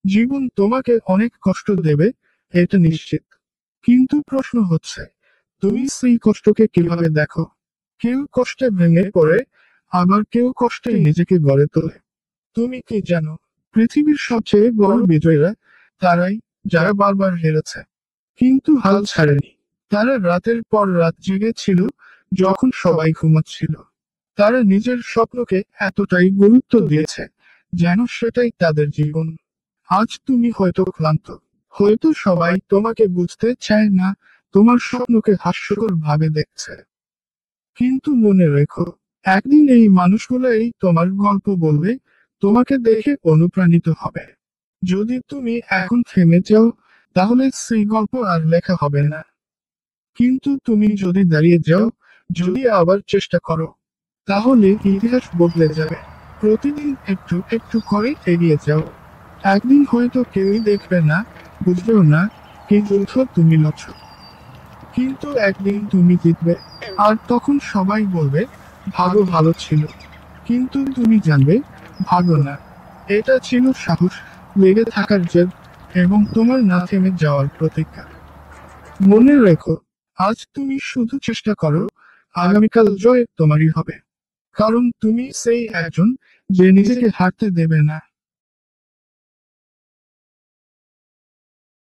জীবন তোমাকে অনেক কষ্ট দেবে, এটা নিশ্চিত। কিন্তু প্রশ্ন হচ্ছে, তুমি সেই কষ্টকে কিভাবে দেখো? কেউ কষ্টে ভেঙে পড়ে, আবার কেউ কষ্টে নিজেকে গড়ে তোলে। তুমি কি জানো, পৃথিবীর সবচেয়ে বড় বিজয়ীরা তারাই, যারা বারবার হেরেছে কিন্তু হাল ছাড়েনি। তারা রাতের পর রাত জেগে ছিল, যখন সবাই ঘুমাচ্ছিল। তারা নিজের স্বপ্নকে এতটাই গুরুত্ব দিয়েছে যেন সেটাই তাদের জীবন। আজ তুমি হয়তো ক্লান্ত, হয়তো সবাই তোমাকে বুঝতে চায় না, তোমার স্বপ্নকে হাস্যকর ভাবে দেখছে। কিন্তু মনে রেখো, একদিন এই মানুষগুলোই তোমার গল্প বলবে, তোমাকে দেখে অনুপ্রাণিত হবে। যদি তুমি এখন থেমে যাও, তাহলে সেই গল্প আর লেখা হবে না। কিন্তু তুমি যদি দাঁড়িয়ে যাও, যদি আবার চেষ্টা করো, তাহলে ইতিহাস বদলে যাবে। প্রতিদিন একটু একটু করে এগিয়ে যাও। একদিন হয়তো কেউই দেখবে না, বুঝবেও না, কিন্তু তুমি লড়ছ। কিন্তু একদিন তুমি জিতবে, আর তখন সবাই বলবে ভাগ্য ভালো ছিল। কিন্তু তুমি জানবে, ভাগ্য না, এটা ছিল সাহস, লেগে থাকার জেদ, এবং তোমার না থেমে যাওয়ার প্রতিজ্ঞা। মনে রেখো, আজ তুমি শুধু চেষ্টা করো, আগামীকাল জয় তোমারই হবে। কারণ তুমি সেই একজন যে নিজেকে হারতে দেবে না।